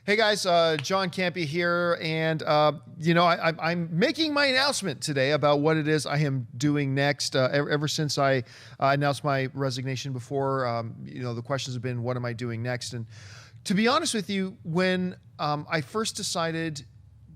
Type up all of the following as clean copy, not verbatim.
Hey guys, John Campea here, and I'm making my announcement today about what it is I am doing next. Ever since I announced my resignation before, the questions have been, what am I doing next? And to be honest with you, when I first decided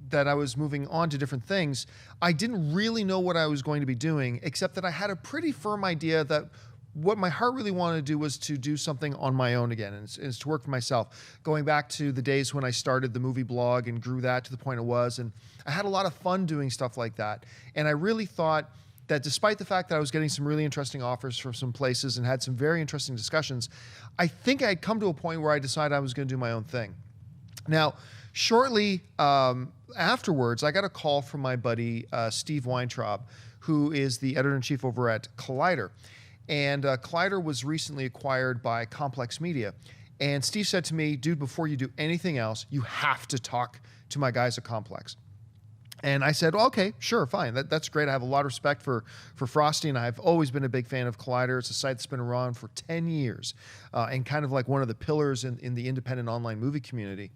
that I was moving on to different things, I didn't really know what I was going to be doing, except that I had a pretty firm idea that what my heart really wanted to do was to do something on my own again, and it's to work for myself. Going back to the days when I started the movie blog and grew that to the point it was, and I had a lot of fun doing stuff like that. And I really thought that despite the fact that I was getting some really interesting offers from some places and had some very interesting discussions, I think I'd come to a point where I decided I was going to do my own thing. Now, shortly afterwards, I got a call from my buddy, Steve Weintraub, who is the editor-in-chief over at Collider. And Collider was recently acquired by Complex Media. And Steve said to me, dude, before you do anything else, you have to talk to my guys at Complex. And I said, well, okay, sure, fine. That's great. I have a lot of respect for Frosty, and I've always been a big fan of Collider. It's a site that's been around for 10 years and kind of like one of the pillars in the independent online movie community.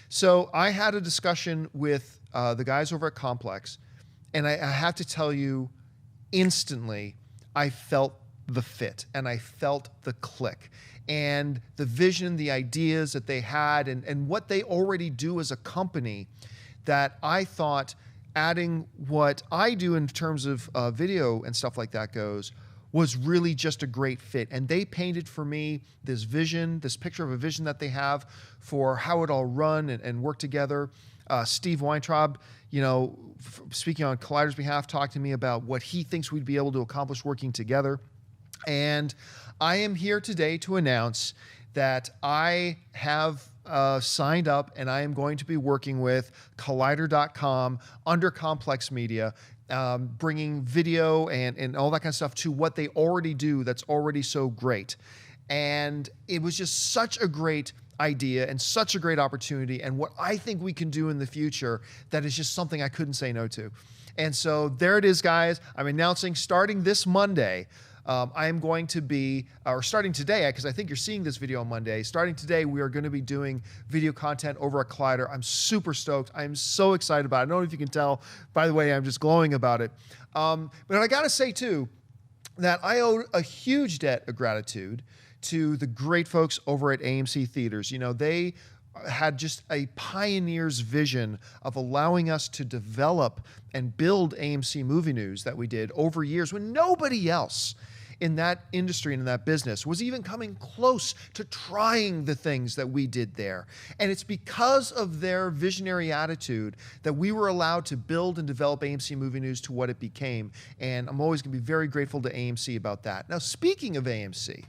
So I had a discussion with the guys over at Complex, and I have to tell you, instantly, I felt the fit, and I felt the click, and the vision, the ideas that they had, and what they already do as a company, that I thought adding what I do in terms of video and stuff like that goes, was really just a great fit. And they painted for me this vision, this picture of a vision that they have for how it all run and work together. Steve Weintraub, speaking on Collider's behalf, talked to me about what he thinks we'd be able to accomplish working together. And I am here today to announce that I have signed up, and I am going to be working with Collider.com under Complex Media, bringing video and all that kind of stuff to what they already do that's already so great. And it was just such a great idea and such a great opportunity, and what I think we can do in the future, that is just something I couldn't say no to. And so there it is, guys. I'm announcing starting this Monday, I am going to be, or starting today, because I think you're seeing this video on Monday, starting today, we are going to be doing video content over at Collider. I'm super stoked. I'm so excited about it. I don't know if you can tell, by the way, I'm just glowing about it. But I got to say, too, that I owe a huge debt of gratitude to the great folks over at AMC Theaters. They had just a pioneer's vision of allowing us to develop and build AMC Movie News that we did over years when nobody else in that industry and in that business was even coming close to trying the things that we did there. And it's because of their visionary attitude that we were allowed to build and develop AMC Movie News to what it became. And I'm always going to be very grateful to AMC about that. Now, speaking of AMC,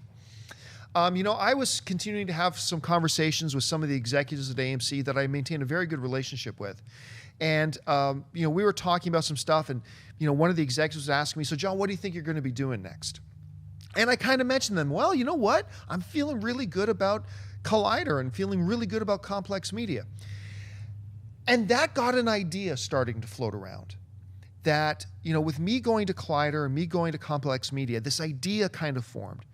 I was continuing to have some conversations with some of the executives at AMC that I maintain a very good relationship with. And, we were talking about some stuff, and, one of the executives was asking me, so John, what do you think you're going to be doing next? And I kind of mentioned them, well, you know what? I'm feeling really good about Collider and feeling really good about Complex Media. And that got an idea starting to float around. That, with me going to Collider and me going to Complex Media, this idea kind of formed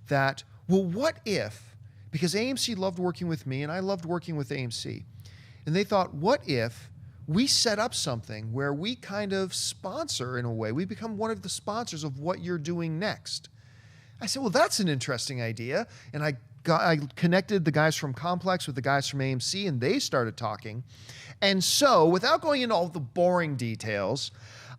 that, well, what if, because AMC loved working with me and I loved working with AMC, and they thought, what if we set up something where we kind of sponsor, in a way, we become one of the sponsors of what you're doing next? I said, well, that's an interesting idea. And I connected the guys from Complex with the guys from AMC, and they started talking. And so, without going into all the boring details,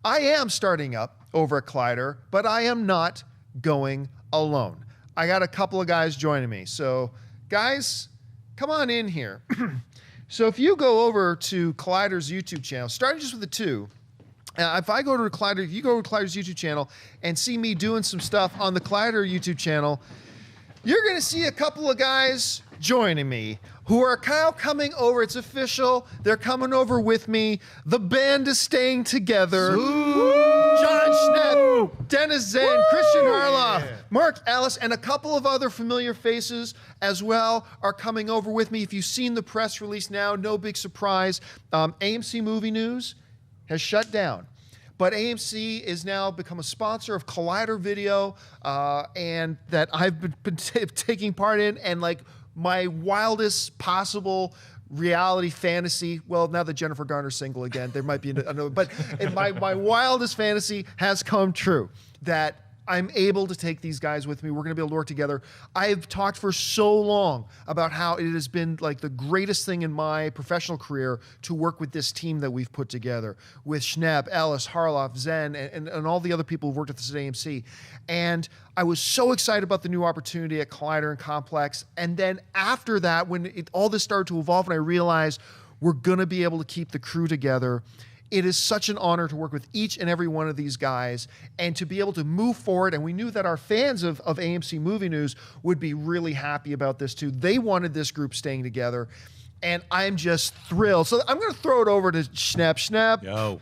I am starting up over at Collider, but I am not going alone. I got a couple of guys joining me. So, guys, come on in here. So if you go over to Collider's YouTube channel, starting just with the two, if I go to Collider, if you go to Collider's YouTube channel and see me doing some stuff on the Collider YouTube channel, you're going to see a couple of guys joining me who are now coming over. It's official. They're coming over with me. The band is staying together. John Schnepp, Dennis Zane, Christian Harloff, Mark Ellis, and a couple of other familiar faces as well are coming over with me. If you've seen the press release now, no big surprise. AMC Movie News has shut down. But AMC is now become a sponsor of Collider Video, and that I've been taking part in, and like my wildest possible reality fantasy. Well, now that Jennifer Garner's single again, there might be another. But in my wildest fantasy has come true, that I'm able to take these guys with me. We're going to be able to work together. I've talked for so long about how it has been like the greatest thing in my professional career to work with this team that we've put together with Schnepp, Ellis, Harloff, Zen, and all the other people who've worked with us at AMC. And I was so excited about the new opportunity at Collider and Complex. And then after that, when all this started to evolve and I realized we're going to be able to keep the crew together, it is such an honor to work with each and every one of these guys and to be able to move forward. And we knew that our fans of AMC Movie News would be really happy about this too. They wanted this group staying together. And I'm just thrilled. So I'm going to throw it over to Schnepp. Schnepp. Yo.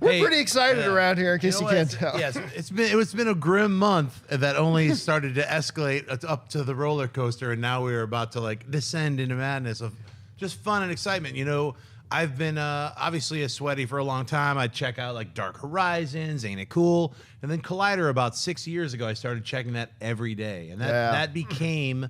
We're pretty excited around here, in case you can't tell. Yes, it's been a grim month that only started to escalate up to the roller coaster, and now we're about to like descend into madness of just fun and excitement. You know, I've been obviously a sweaty for a long time. I check out like Dark Horizons, Ain't It Cool? And then Collider about 6 years ago, I started checking that every day. And that became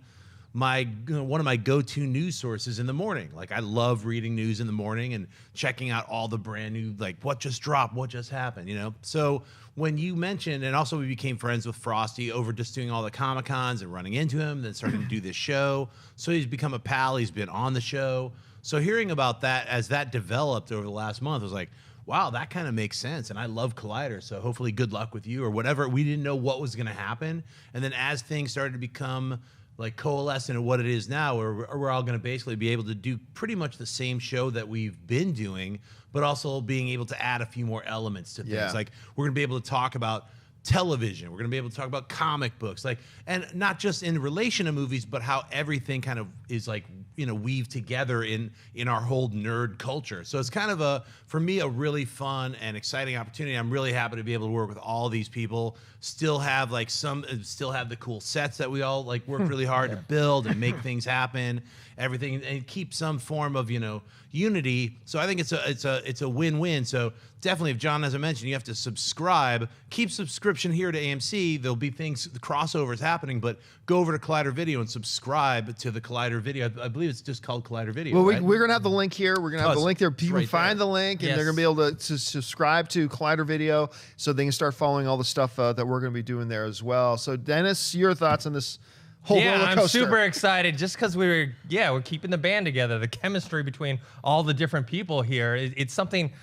one of my go-to news sources in the morning. Like I love reading news in the morning and checking out all the brand new, like what just dropped, what just happened, you know? So when you mentioned, and also we became friends with Frosty over just doing all the Comic-Cons and running into him, then starting to do this show. So he's become a pal, he's been on the show. So hearing about that as that developed over the last month, I was like, wow, that kind of makes sense. And I love Collider, so hopefully good luck with you or whatever. We didn't know what was going to happen. And then as things started to become like coalescent into what it is now, we're all going to basically be able to do pretty much the same show that we've been doing, but also being able to add a few more elements to things. Yeah. Like we're going to be able to talk about television. We're going to be able to talk about comic books, like, and not just in relation to movies, but how everything kind of is like, you know, weaved together in our whole nerd culture. So it's kind of for me, a really fun and exciting opportunity. I'm really happy to be able to work with all these people, still have the cool sets that we all like work really hard to build and make things happen, everything, and keep some form of, you know, unity. So I think it's a win-win. So definitely, if John hasn't mentioned, you have to subscribe. Keep subscription here to AMC. There'll be things, the crossovers happening, but go over to Collider Video and subscribe to the Collider Video. I believe it's just called Collider Video. Well, right? we're going to have the link here. We're going to have the link there. People right can find there. the link, and they're going to be able to subscribe to Collider Video so they can start following all the stuff that we're going to be doing there as well. So, Dennis, your thoughts on this whole roller coaster? I'm super excited just because we're keeping the band together. The chemistry between all the different people here, it's something,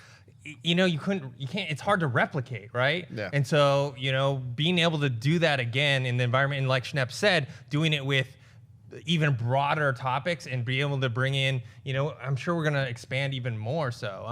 you know, you can't, it's hard to replicate, right? Yeah. And so, you know, being able to do that again in the environment, and like Schnepp said, doing it with even broader topics and be able to bring in, you know, I'm sure we're going to expand even more. So,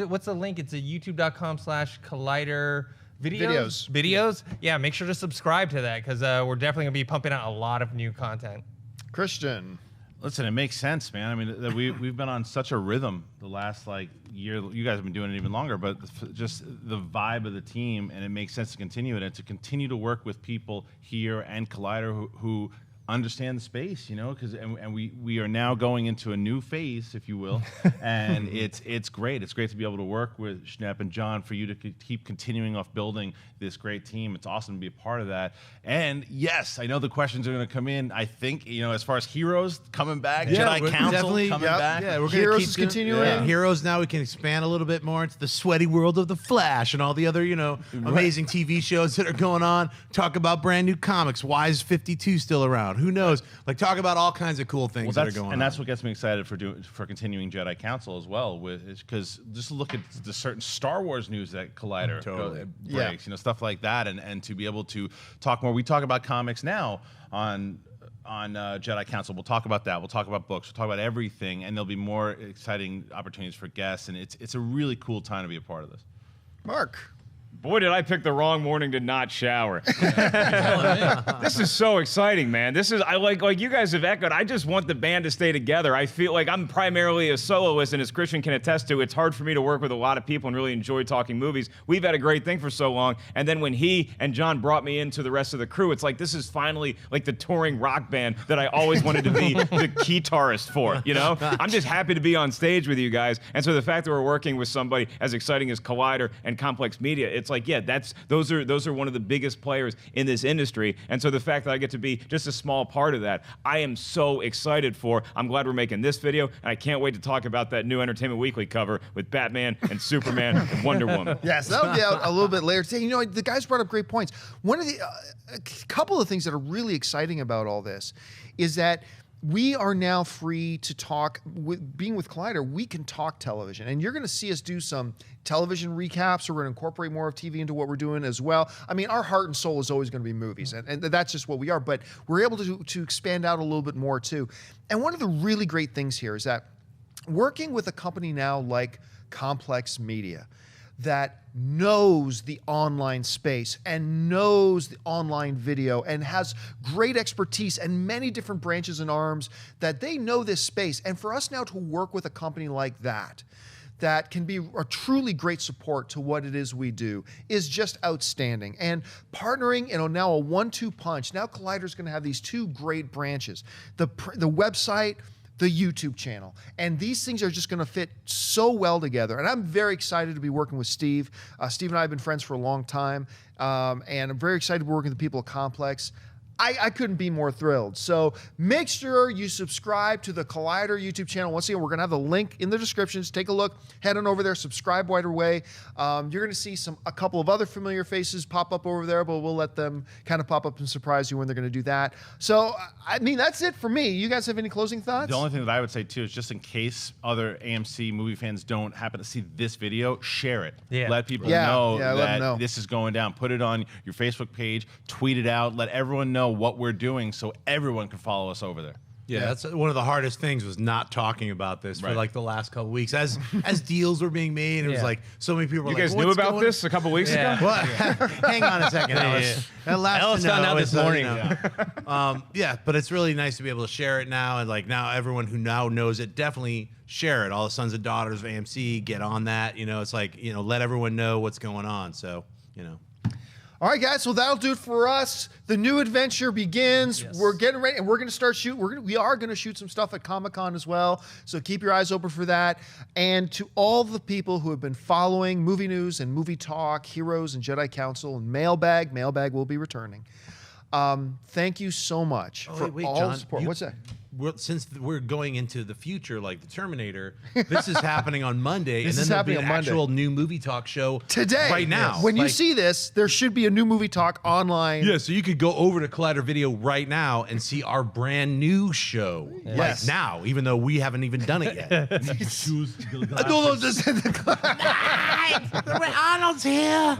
what's the link? It's a youtube.com/Collider videos. Yeah, make sure to subscribe to that because we're definitely gonna be pumping out a lot of new content. Christian. Listen, it makes sense, man. I mean, we've been on such a rhythm the last like year. You guys have been doing it even longer, but just the vibe of the team, and it makes sense to continue it and to continue to work with people here and Collider who understand the space, you know, because and we are now going into a new phase, if you will, and it's great. It's great to be able to work with Schnepp and John for you to keep continuing off building this great team. It's awesome to be a part of that. And yes, I know the questions are going to come in. I think, you know, as far as Heroes coming back, Jedi Council coming back. Yeah, we're Heroes going is to keep continuing. Yeah. Heroes now we can expand a little bit more into the sweaty world of the Flash and all the other, you know, amazing TV shows that are going on. Talk about brand new comics. Why is 52 still around? Who knows? Like talk about all kinds of cool things that are going on. And that's what gets me excited for continuing Jedi Council as well, because just look at the certain Star Wars news that Collider breaks, you know, stuff like that, and to be able to talk more. We talk about comics now on Jedi Council. We'll talk about that. We'll talk about books. We'll talk about everything, and there'll be more exciting opportunities for guests, and it's a really cool time to be a part of this. Mark. Boy, did I pick the wrong morning to not shower. This is so exciting, man. This is, I like you guys have echoed, I just want the band to stay together. I feel like I'm primarily a soloist, and as Christian can attest to, it's hard for me to work with a lot of people and really enjoy talking movies. We've had a great thing for so long, and then when he and John brought me into the rest of the crew, it's like this is finally like the touring rock band that I always wanted to be the guitarist for, you know? I'm just happy to be on stage with you guys, and so the fact that we're working with somebody as exciting as Collider and Complex Media, it's like, yeah, those are one of the biggest players in this industry. And so the fact that I get to be just a small part of that, I am so excited for. I'm glad we're making this video, and I can't wait to talk about that new Entertainment Weekly cover with Batman and Superman and Wonder Woman. Yes, that'll be out a little bit later today. You know, the guys brought up great points. One of the a couple of things that are really exciting about all this is that we are now free to talk. Being with Collider, we can talk television, and you're going to see us do some television recaps. We're going to incorporate more of TV into what we're doing as well. I mean, our heart and soul is always going to be movies, and that's just what we are. But we're able to expand out a little bit more too. And one of the really great things here is that working with a company now like Complex Media that knows the online space and knows the online video and has great expertise and many different branches and arms, that they know this space. And for us now to work with a company like that can be a truly great support to what it is we do is just outstanding. And partnering, now a 1-2 punch. Now Collider's going to have these two great branches, the website, the YouTube channel. And these things are just going to fit so well together. And I'm very excited to be working with Steve. Steve and I have been friends for a long time. And I'm very excited to be working with the people at Complex. I couldn't be more thrilled. So make sure you subscribe to the Collider YouTube channel. Once again, we're going to have the link in the descriptions. Take a look. Head on over there. Subscribe right away. You're going to see a couple of other familiar faces pop up over there, but we'll let them kind of pop up and surprise you when they're going to do that. So, I mean, that's it for me. You guys have any closing thoughts? The only thing that I would say, too, is just in case other AMC movie fans don't happen to see this video, share it. Yeah. Let people Yeah. know Yeah, let them that know. this is going down. Put it on your Facebook page. Tweet it out. Let everyone know what we're doing so everyone can follow us over there. Yeah, that's one of the hardest things was not talking about this for Right. like the last couple weeks as deals were being made. It was Yeah. like so many people were You like, guys knew "What's about going-" this a couple weeks Yeah. ago? What? Hang on a second, Ellis. That last Ellis to know found out is, this morning. Yeah, but it's really nice to be able to share it now, and like now everyone who now knows it definitely share it. All the sons and daughters of AMC get on that. It's like let everyone know what's going on. So All right, guys. So that'll do it for us. The new adventure begins. Yes. We're getting ready, and we're going to start shoot. We are going to shoot some stuff at Comic-Con as well. So keep your eyes open for that. And to all the people who have been following movie news and movie talk, Heroes and Jedi Council, and Mailbag will be returning. Thank you so much for all John, the support. What's that? Since we're going into the future, like the Terminator, this is happening on Monday, This and is then there'll be happening an on Monday. actual new movie talk show Today, right now. When you Like- see this, there should be a new movie talk online. Yeah, so you could go over to Collider Video right now and see our brand new show. Yes. Like now, even though we haven't even done it yet. Arnold's here.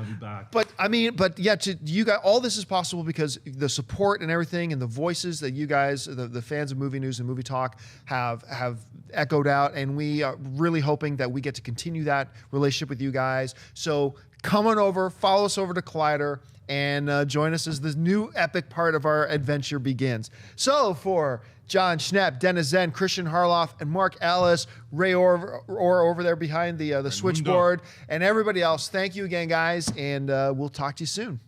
But yeah, you guys, all this is possible because the support and everything, and the voices that you guys, the fans of movie news and movie talk, have echoed out, and we are really hoping that we get to continue that relationship with you guys. So come on over, follow us over to Collider, and join us as this new epic part of our adventure begins. So for John Schnepp, Dennis Zen, Christian Harloff, and Mark Ellis, Ray Orr over there behind the switchboard, and everybody else, thank you again, guys, and we'll talk to you soon.